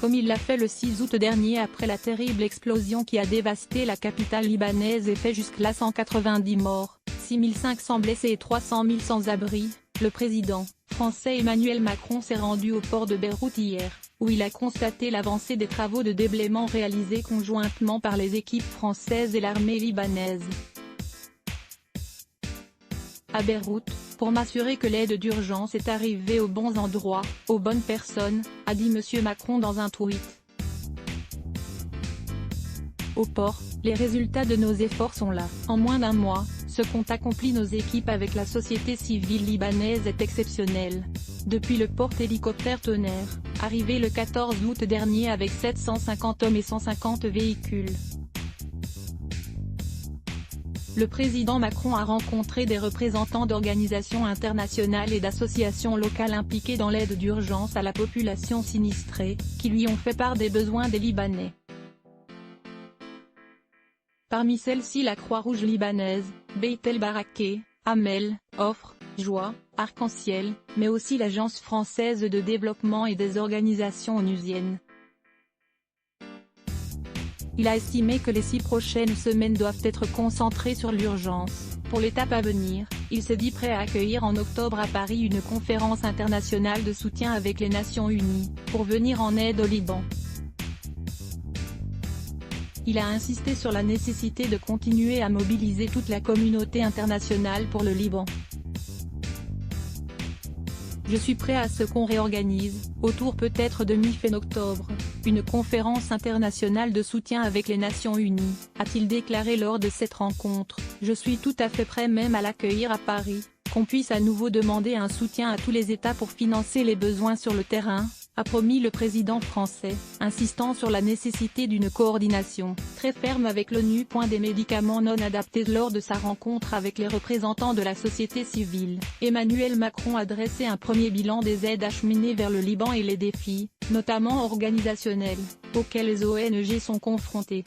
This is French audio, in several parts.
comme il l'a fait le 6 août dernier après la terrible explosion qui a dévasté la capitale libanaise et fait jusque-là 190 morts, 6 500 blessés et 300 000 sans-abri. Le président français Emmanuel Macron s'est rendu au port de Beyrouth hier, où il a constaté l'avancée des travaux de déblaiement réalisés conjointement par les équipes françaises et l'armée libanaise. À Beyrouth, pour m'assurer que l'aide d'urgence est arrivée aux bons endroits, aux bonnes personnes, a dit M. Macron dans un tweet. Au port, les résultats de nos efforts sont là. En moins d'un mois, ce qu'ont accompli nos équipes avec la société civile libanaise est exceptionnel. Depuis le porte-hélicoptère Tonnerre, arrivé le 14 août dernier avec 750 hommes et 150 véhicules. Le président Macron a rencontré des représentants d'organisations internationales et d'associations locales impliquées dans l'aide d'urgence à la population sinistrée, qui lui ont fait part des besoins des Libanais. Parmi celles-ci la Croix-Rouge libanaise, Beit El Baraké, Amel, Offre, Joie, Arc-en-Ciel, mais aussi l'Agence française de développement et des organisations onusiennes. Il a estimé que les 6 prochaines semaines doivent être concentrées sur l'urgence. Pour l'étape à venir, il s'est dit prêt à accueillir en octobre à Paris une conférence internationale de soutien avec les Nations Unies, pour venir en aide au Liban. Il a insisté sur la nécessité de continuer à mobiliser toute la communauté internationale pour le Liban. Je suis prêt à ce qu'on réorganise, autour peut-être de mi-fin octobre, une conférence internationale de soutien avec les Nations Unies, a-t-il déclaré lors de cette rencontre. Je suis tout à fait prêt même à l'accueillir à Paris, qu'on puisse à nouveau demander un soutien à tous les États pour financer les besoins sur le terrain, a promis le président français, insistant sur la nécessité d'une coordination très ferme avec l'ONU. Des médicaments non adaptés. Lors de sa rencontre avec les représentants de la société civile, Emmanuel Macron a dressé un premier bilan des aides acheminées vers le Liban et les défis, notamment organisationnels, auxquels les ONG sont confrontées.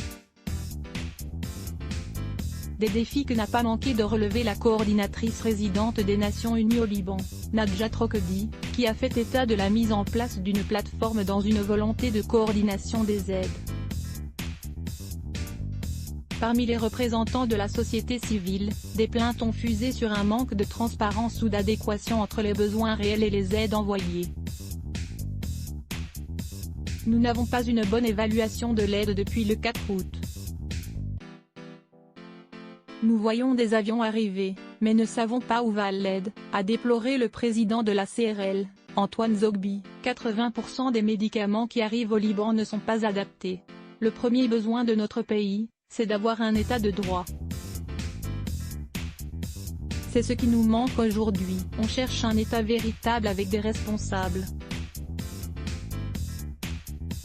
Des défis que n'a pas manqué de relever la coordinatrice résidente des Nations Unies au Liban, Nadja Trokedi, qui a fait état de la mise en place d'une plateforme dans une volonté de coordination des aides. Parmi les représentants de la société civile, des plaintes ont fusé sur un manque de transparence ou d'adéquation entre les besoins réels et les aides envoyées. Nous n'avons pas une bonne évaluation de l'aide depuis le 4 août. Nous voyons des avions arriver, mais ne savons pas où va l'aide, a déploré le président de la CRL, Antoine Zogby. 80% des médicaments qui arrivent au Liban ne sont pas adaptés. Le premier besoin de notre pays, c'est d'avoir un état de droit. C'est ce qui nous manque aujourd'hui. On cherche un état véritable avec des responsables.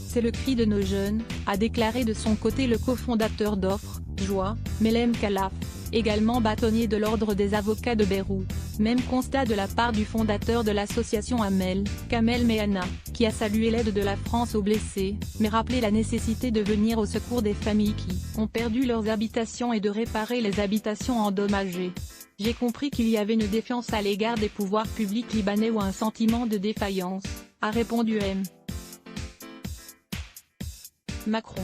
C'est le cri de nos jeunes, a déclaré de son côté le cofondateur d'Offre, Joie, Melhem Khalaf, également bâtonnier de l'ordre des avocats de Beyrouth. Même constat de la part du fondateur de l'association Amel, Kamel Mehana, qui a salué l'aide de la France aux blessés, mais rappelé la nécessité de venir au secours des familles qui ont perdu leurs habitations et de réparer les habitations endommagées. J'ai compris qu'il y avait une défiance à l'égard des pouvoirs publics libanais ou un sentiment de défaillance, a répondu M. Macron.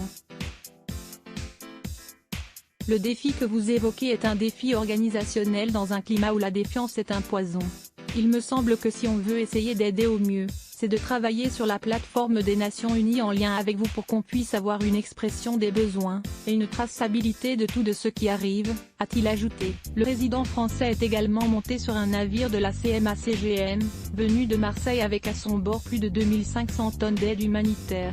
Le défi que vous évoquez est un défi organisationnel dans un climat où la défiance est un poison. Il me semble que si on veut essayer d'aider au mieux, c'est de travailler sur la plateforme des Nations Unies en lien avec vous pour qu'on puisse avoir une expression des besoins, et une traçabilité de tout de ce qui arrive, a-t-il ajouté. Le président français est également monté sur un navire de la CMA-CGM, venu de Marseille avec à son bord plus de 2500 tonnes d'aide humanitaire.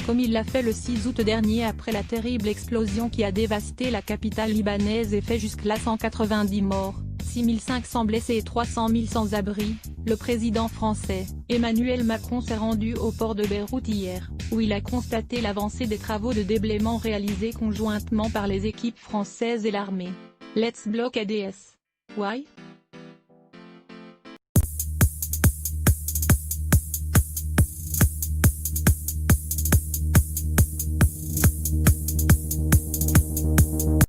Comme il l'a fait le 6 août dernier après la terrible explosion qui a dévasté la capitale libanaise et fait jusque-là 190 morts, 6 500 blessés et 300 000 sans-abri, le président français, Emmanuel Macron s'est rendu au port de Beyrouth hier, où il a constaté l'avancée des travaux de déblaiement réalisés conjointement par les équipes françaises et l'armée. Let's block ADS. Why?